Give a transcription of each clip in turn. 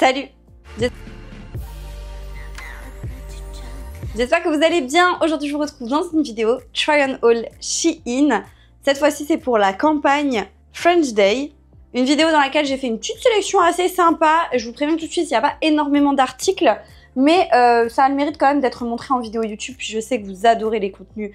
Salut! J'espère que vous allez bien. Aujourd'hui, je vous retrouve dans une vidéo Try on Haul Shein. Cette fois-ci, c'est pour la campagne French Day. Une vidéo dans laquelle j'ai fait une petite sélection assez sympa. Je vous préviens tout de suite, il n'y a pas énormément d'articles, mais ça a le mérite quand même d'être montré en vidéo YouTube. Puis je sais que vous adorez les contenus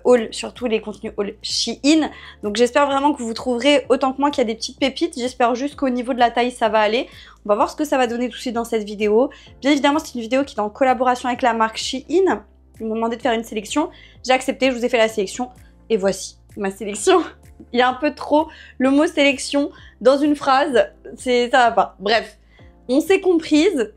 haul, surtout les contenus haul Shein. Donc j'espère vraiment que vous trouverez autant que moi qu'il y a des petites pépites. J'espère juste qu'au niveau de la taille, ça va aller. On va voir ce que ça va donner tout de suite dans cette vidéo. Bien évidemment, c'est une vidéo qui est en collaboration avec la marque Shein. Ils m'ont demandé de faire une sélection. J'ai accepté, je vous ai fait la sélection. Et voici ma sélection. Il y a un peu trop le mot sélection dans une phrase. Ça va pas. Bref, on s'est comprises.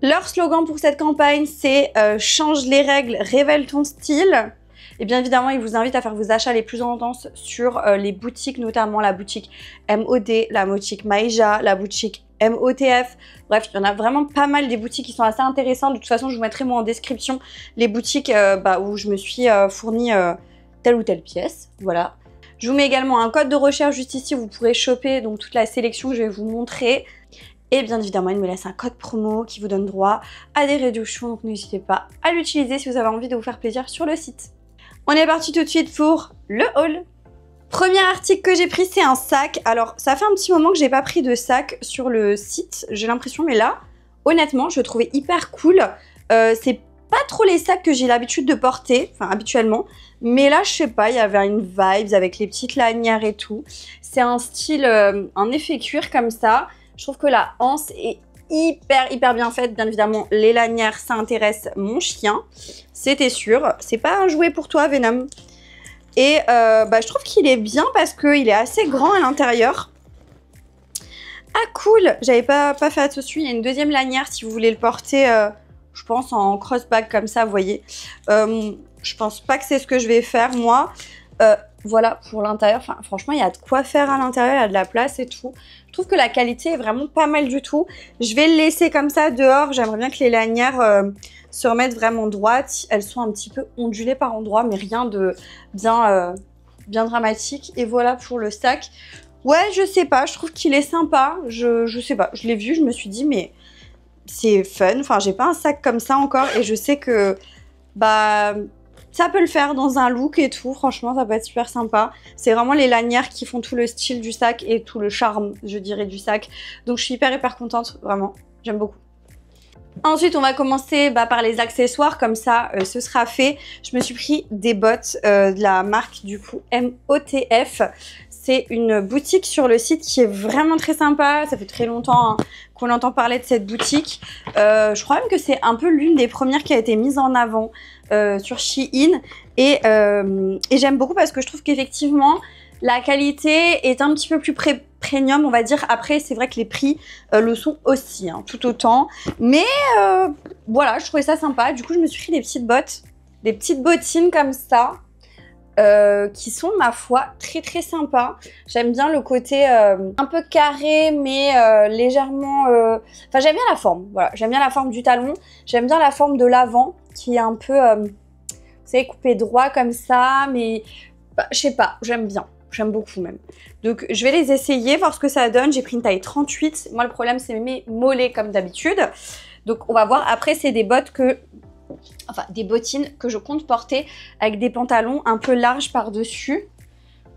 Leur slogan pour cette campagne, c'est change les règles, révèle ton style. Et bien évidemment, ils vous invitent à faire vos achats les plus en tendance sur les boutiques, notamment la boutique MOD, la boutique Maïja, la boutique MOTF. Bref, il y en a vraiment pas mal des boutiques qui sont assez intéressantes. De toute façon, je vous mettrai moi en description les boutiques où je me suis fourni telle ou telle pièce. Voilà. Je vous mets également un code de recherche juste ici. Vous pourrez choper donc toute la sélection que je vais vous montrer. Et bien évidemment, il me laisse un code promo qui vous donne droit à des réductions. Donc n'hésitez pas à l'utiliser si vous avez envie de vous faire plaisir sur le site. On est parti tout de suite pour le haul. Premier article que j'ai pris, c'est un sac. Alors, ça fait un petit moment que j'ai pas pris de sac sur le site, j'ai l'impression. Mais là, honnêtement, je le trouvais hyper cool. C'est pas trop les sacs que j'ai l'habitude de porter, enfin habituellement. Mais là, je sais pas, il y avait une vibe avec les petites lanières et tout. C'est un style, un effet cuir comme ça. Je trouve que la anse est hyper bien faite. Bien évidemment, les lanières, ça intéresse mon chien. C'était sûr. C'est pas un jouet pour toi, Venom. Et je trouve qu'il est bien parce qu'il est assez grand à l'intérieur. Ah, cool! J'avais pas fait attention. Il y a une deuxième lanière si vous voulez le porter, je pense, en crossback comme ça, vous voyez. Je pense pas que c'est ce que je vais faire, moi. Voilà pour l'intérieur. Enfin, franchement, il y a de quoi faire à l'intérieur. Il y a de la place et tout. Je trouve que la qualité est vraiment pas mal du tout. Je vais le laisser comme ça dehors. J'aimerais bien que les lanières se remettent vraiment droites. Elles sont un petit peu ondulées par endroits, mais rien de bien dramatique. Et voilà pour le sac. Ouais, je sais pas. Je trouve qu'il est sympa. Je sais pas. Je l'ai vu. Je me suis dit, mais c'est fun. Enfin, j'ai pas un sac comme ça encore. Et je sais que ça peut le faire dans un look et tout. Franchement, ça peut être super sympa. C'est vraiment les lanières qui font tout le style du sac et tout le charme, je dirais, du sac. Donc, je suis hyper contente, vraiment. J'aime beaucoup. Ensuite, on va commencer par les accessoires. Comme ça, ce sera fait. Je me suis pris des bottes de la marque, du coup, MOTF. C'est une boutique sur le site qui est vraiment très sympa. Ça fait très longtemps qu'on entend parler de cette boutique. Je crois même que c'est un peu l'une des premières qui a été mise en avant sur Shein. Et j'aime beaucoup parce que je trouve qu'effectivement, la qualité est un petit peu plus premium, on va dire. Après, c'est vrai que les prix le sont aussi, tout autant. Mais voilà, je trouvais ça sympa. Du coup, je me suis pris des petites bottes, des petites bottines comme ça. Qui sont, ma foi, très sympas. J'aime bien le côté un peu carré, mais légèrement... Enfin, j'aime bien la forme, voilà. J'aime bien la forme du talon. J'aime bien la forme de l'avant, qui est un peu, vous savez, coupé droit comme ça, mais je sais pas, j'aime bien. J'aime beaucoup même. Donc, je vais les essayer, voir ce que ça donne. J'ai pris une taille 38. Moi, le problème, c'est mes mollets, comme d'habitude. Donc, on va voir. Après, c'est des bottes que... Enfin, des bottines que je compte porter avec des pantalons un peu larges par-dessus.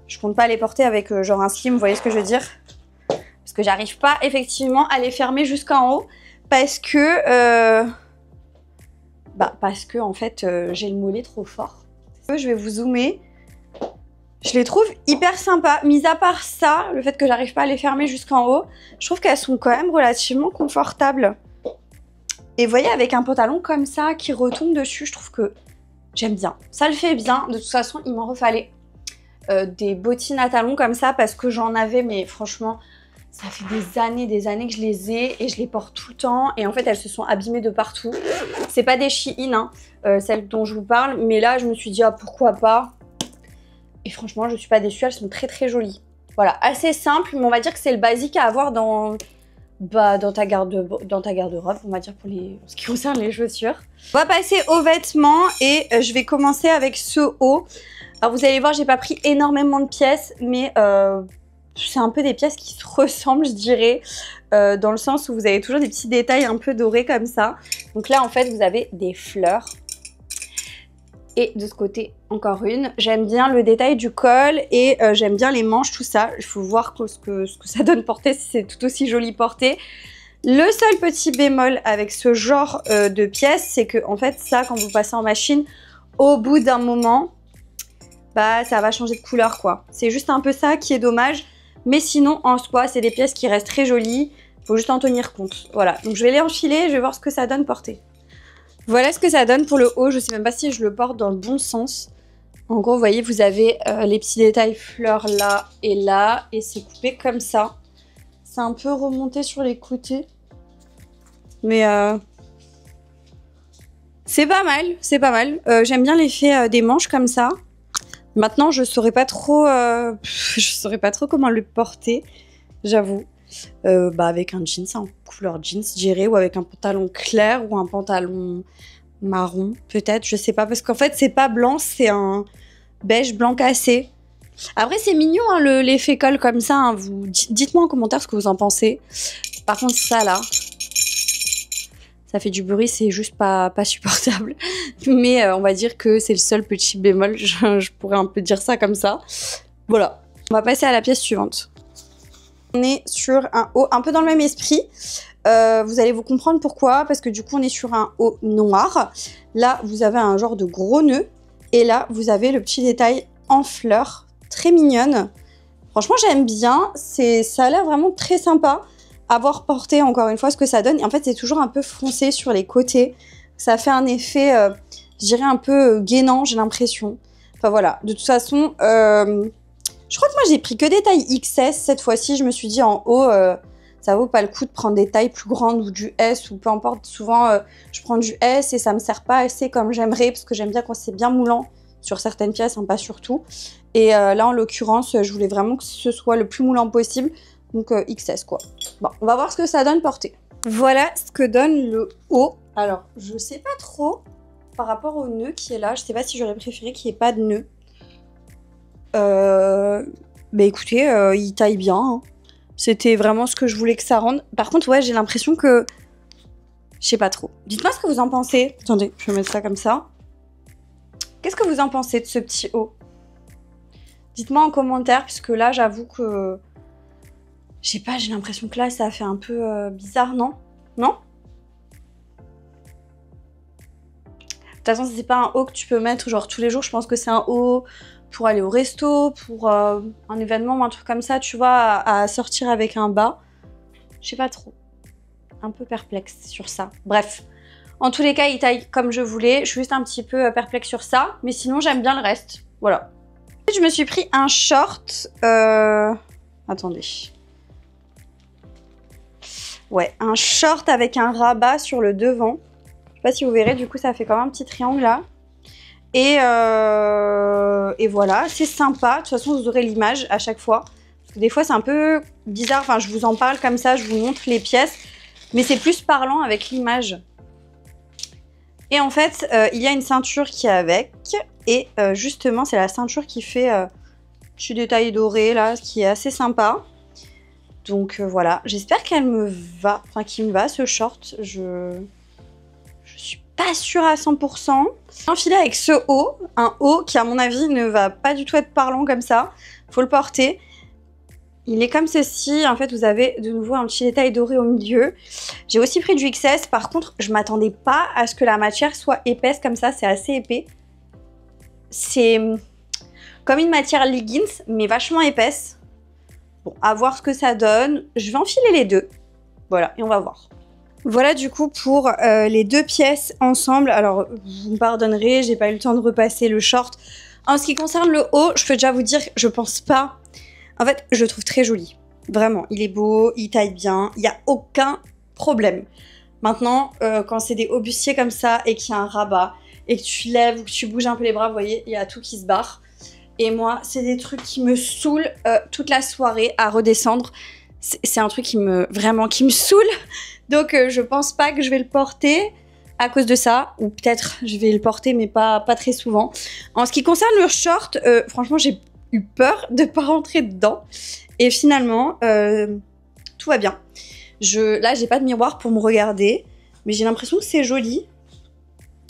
Je compte pas les porter avec genre un slim, vous voyez ce que je veux dire? Parce que j'arrive pas effectivement à les fermer jusqu'en haut parce que en fait j'ai le mollet trop fort. Je vais vous zoomer. Je les trouve hyper sympas. Mis à part ça, le fait que j'arrive pas à les fermer jusqu'en haut, je trouve qu'elles sont quand même relativement confortables. Et vous voyez, avec un pantalon comme ça qui retombe dessus, je trouve que j'aime bien. Ça le fait bien. De toute façon, il m'en refallait des bottines à talons comme ça parce que j'en avais, mais franchement, ça fait des années que je les ai et je les porte tout le temps. Et en fait, elles se sont abîmées de partout. C'est pas des Shein, celles dont je vous parle. Mais là, je me suis dit, ah, pourquoi pas. Et franchement, je suis pas déçue. Elles sont très jolies. Voilà, assez simple, mais on va dire que c'est le basique à avoir dans ta garde-robe, on va dire, pour ce qui concerne les chaussures. On va passer aux vêtements et je vais commencer avec ce haut. Alors vous allez voir, j'ai pas pris énormément de pièces, mais c'est un peu des pièces qui se ressemblent, je dirais, dans le sens où vous avez toujours des petits détails un peu dorés comme ça. Donc là, en fait, vous avez des fleurs. Et de ce côté, encore une. J'aime bien le détail du col et j'aime bien les manches, tout ça. Il faut voir ce que ça donne porté, si c'est tout aussi joli porté. Le seul petit bémol avec ce genre de pièces, c'est que en fait, ça, quand vous passez en machine, au bout d'un moment, bah, ça va changer de couleur, quoi. C'est juste un peu ça qui est dommage. Mais sinon, en soi, c'est des pièces qui restent très jolies. Il faut juste en tenir compte. Voilà, donc je vais les enfiler, je vais voir ce que ça donne porté. Voilà ce que ça donne pour le haut. Je sais même pas si je le porte dans le bon sens. En gros, vous voyez, vous avez les petits détails fleurs là, et c'est coupé comme ça. C'est un peu remonté sur les côtés. Mais c'est pas mal, c'est pas mal. J'aime bien l'effet des manches comme ça. Maintenant, je saurais pas trop comment le porter, j'avoue. Avec un jeans en couleur jeans, je dirais, ou avec un pantalon clair ou un pantalon marron, peut-être, je sais pas, parce qu'en fait, c'est pas blanc, c'est un beige blanc cassé. Après, c'est mignon, hein, l'effet col comme ça, hein, dites-moi en commentaire ce que vous en pensez. Par contre, ça là, ça fait du bruit, c'est juste pas supportable. Mais on va dire que c'est le seul petit bémol, je pourrais un peu dire ça comme ça. Voilà, on va passer à la pièce suivante. On est sur un haut un peu dans le même esprit. Vous allez vous comprendre pourquoi, parce que du coup on est sur un haut noir. Là vous avez un genre de gros nœud et là vous avez le petit détail en fleurs, très mignonne. Franchement j'aime bien, ça a l'air vraiment très sympa à voir porter, encore une fois ce que ça donne. Et en fait c'est toujours un peu foncé sur les côtés, ça fait un effet je dirais un peu gainant, j'ai l'impression. Enfin voilà, de toute façon je crois que moi j'ai pris que des tailles XS cette fois-ci. Je me suis dit en haut, ça vaut pas le coup de prendre des tailles plus grandes ou du S ou peu importe. Souvent je prends du S et ça me sert pas assez comme j'aimerais parce que j'aime bien quand c'est bien moulant sur certaines pièces, hein, pas sur tout. Et là en l'occurrence, je voulais vraiment que ce soit le plus moulant possible. Donc XS quoi. Bon, on va voir ce que ça donne porté. Voilà ce que donne le haut. Alors, je sais pas trop par rapport au nœud qui est là. Je sais pas si j'aurais préféré qu'il n'y ait pas de nœud. Écoutez, il taille bien, hein. C'était vraiment ce que je voulais que ça rende. Par contre, ouais, j'ai l'impression que... Je sais pas trop. Dites-moi ce que vous en pensez. Attendez, je vais mettre ça comme ça. Qu'est-ce que vous en pensez de ce petit haut? Dites-moi en commentaire, puisque là, j'avoue que... Je sais pas, j'ai l'impression que là, ça fait un peu bizarre, non? Non? De toute façon, c'est pas un haut que tu peux mettre genre tous les jours. Je pense que c'est un haut... pour aller au resto, pour un événement ou un truc comme ça, tu vois, à sortir avec un bas. Je sais pas trop. Un peu perplexe sur ça. Bref. En tous les cas, il taille comme je voulais. Je suis juste un petit peu perplexe sur ça. Mais sinon, j'aime bien le reste. Voilà. Je me suis pris un short. Attendez. Ouais, un short avec un rabat sur le devant. Je sais pas si vous verrez, du coup, ça fait comme un petit triangle là. Et voilà, c'est sympa. De toute façon, vous aurez l'image à chaque fois. Parce que des fois, c'est un peu bizarre. Enfin, je vous en parle comme ça, je vous montre les pièces. Mais c'est plus parlant avec l'image. Et en fait, il y a une ceinture qui est avec. Et justement, c'est la ceinture qui fait petit détail doré, là, qui est assez sympa. Donc voilà, j'espère qu'elle me va. Enfin, qu'il me va, ce short. Je suis pas sûre à 100%. Enfilé avec ce haut, un haut qui à mon avis ne va pas du tout être parlant comme ça. Faut le porter. Il est comme ceci. En fait, vous avez de nouveau un petit détail doré au milieu. J'ai aussi pris du XS. Par contre, je m'attendais pas à ce que la matière soit épaisse comme ça. C'est assez épais. C'est comme une matière leggings, mais vachement épaisse. Bon, à voir ce que ça donne. Je vais enfiler les deux. Voilà, et on va voir. Voilà du coup pour les deux pièces ensemble. Alors, vous me pardonnerez, j'ai pas eu le temps de repasser le short. En ce qui concerne le haut, je peux déjà vous dire que je pense pas... En fait, je le trouve très joli. Vraiment, il est beau, il taille bien, il n'y a aucun problème. Maintenant, quand c'est des hauts bustiers comme ça et qu'il y a un rabat et que tu lèves ou que tu bouges un peu les bras, vous voyez, il y a tout qui se barre. Et moi, c'est des trucs qui me saoulent toute la soirée à redescendre. C'est un truc qui me saoule. Donc, je pense pas que je vais le porter à cause de ça. Ou peut-être je vais le porter, mais pas très souvent. En ce qui concerne le short, franchement, j'ai eu peur de pas rentrer dedans. Et finalement, tout va bien. Là, j'ai pas de miroir pour me regarder, mais j'ai l'impression que c'est joli.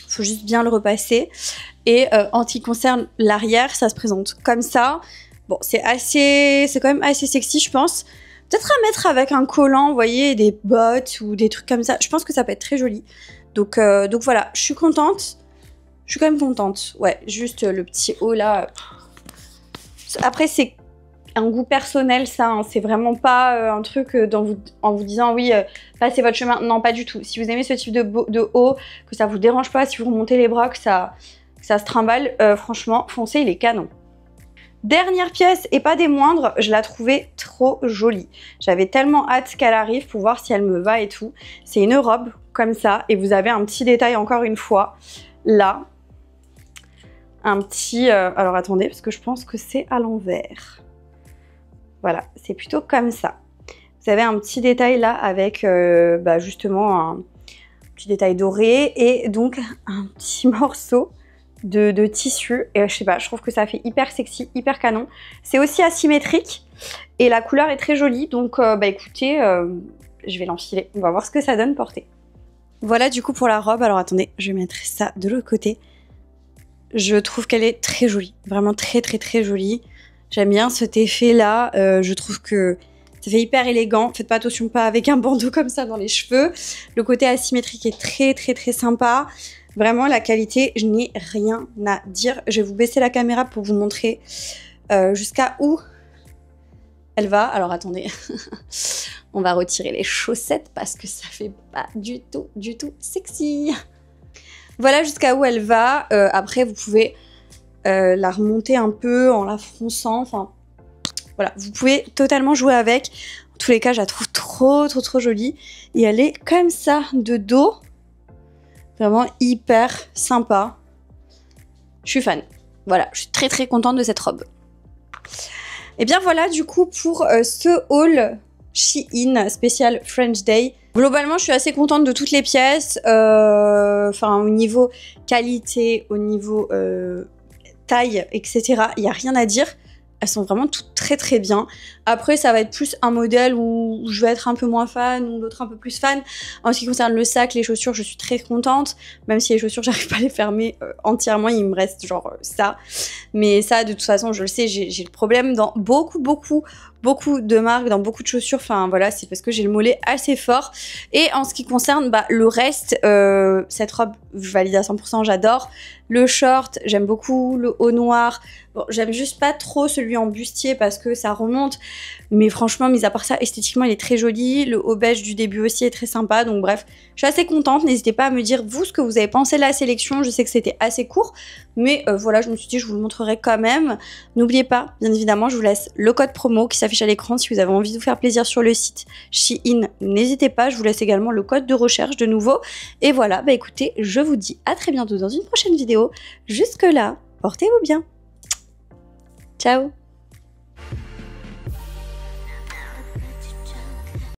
Faut juste bien le repasser. Et en ce qui concerne l'arrière, ça se présente comme ça. Bon, c'est quand même assez sexy, je pense. Peut-être à mettre avec un collant, vous voyez, des bottes ou des trucs comme ça. Je pense que ça peut être très joli. Donc voilà, je suis contente. Je suis quand même contente. Ouais, juste le petit haut là. Après, c'est un goût personnel, ça. Hein. C'est vraiment pas un truc en vous disant oui, passez votre chemin. Non, pas du tout. Si vous aimez ce type de haut, que ça vous dérange pas, si vous remontez les bras, que ça se trimballe, franchement, foncez, il est canon. Dernière pièce, et pas des moindres, je la trouvais trop jolie. J'avais tellement hâte qu'elle arrive pour voir si elle me va et tout. C'est une robe comme ça, et vous avez un petit détail encore une fois, là. Un petit... alors attendez, parce que je pense que c'est à l'envers. Voilà, c'est plutôt comme ça. Vous avez un petit détail là avec justement un petit détail doré et donc un petit morceau de tissu. Et je sais pas, je trouve que ça fait hyper sexy, hyper canon. C'est aussi asymétrique et la couleur est très jolie. Donc écoutez, je vais l'enfiler. On va voir ce que ça donne porté. Voilà du coup pour la robe. Alors attendez, je vais mettre ça de l'autre côté. Je trouve qu'elle est très jolie, vraiment très très très jolie. J'aime bien cet effet là, je trouve que ça fait hyper élégant. Faites pas attention, pas avec un bandeau comme ça dans les cheveux. Le côté asymétrique est très très très sympa. Vraiment la qualité, je n'ai rien à dire. Je vais vous baisser la caméra pour vous montrer jusqu'à où elle va. Alors attendez, on va retirer les chaussettes parce que ça fait pas du tout sexy. Voilà jusqu'à où elle va. Après, vous pouvez la remonter un peu en la fronçant. Enfin, voilà, vous pouvez totalement jouer avec. En tous les cas, je la trouve trop jolie. Et elle est comme ça, de dos. Vraiment hyper sympa. Je suis fan. Voilà, je suis très contente de cette robe. Et bien voilà, du coup, pour ce haul Shein spécial French Day. Globalement, je suis assez contente de toutes les pièces. Enfin, au niveau qualité, au niveau taille, etc. Il n'y a rien à dire. Elles sont vraiment toutes très bien. Après, ça va être plus un modèle où je vais être un peu moins fan ou l'autre un peu plus fan. En ce qui concerne le sac, les chaussures, je suis très contente. Même si les chaussures, j'arrive pas à les fermer entièrement. Il me reste genre ça. Mais ça, de toute façon, je le sais, j'ai le problème dans beaucoup de marques, dans beaucoup de chaussures. Enfin, voilà, c'est parce que j'ai le mollet assez fort. Et en ce qui concerne le reste, cette robe, je valide à 100%, j'adore. Le short, j'aime beaucoup. Le haut noir, bon, j'aime juste pas trop celui en bustier parce que ça remonte. Mais franchement, mis à part ça, esthétiquement, il est très joli. Le haut beige du début aussi est très sympa. Donc bref, je suis assez contente. N'hésitez pas à me dire, vous, ce que vous avez pensé de la sélection. Je sais que c'était assez court. Mais voilà, je me suis dit, je vous le montrerai quand même. N'oubliez pas, bien évidemment, je vous laisse le code promo qui s'affiche à l'écran si vous avez envie de vous faire plaisir sur le site Shein. N'hésitez pas, je vous laisse également le code de recherche de nouveau. Et voilà, écoutez, je vous dis à très bientôt dans une prochaine vidéo. Jusque là, portez-vous bien. Ciao.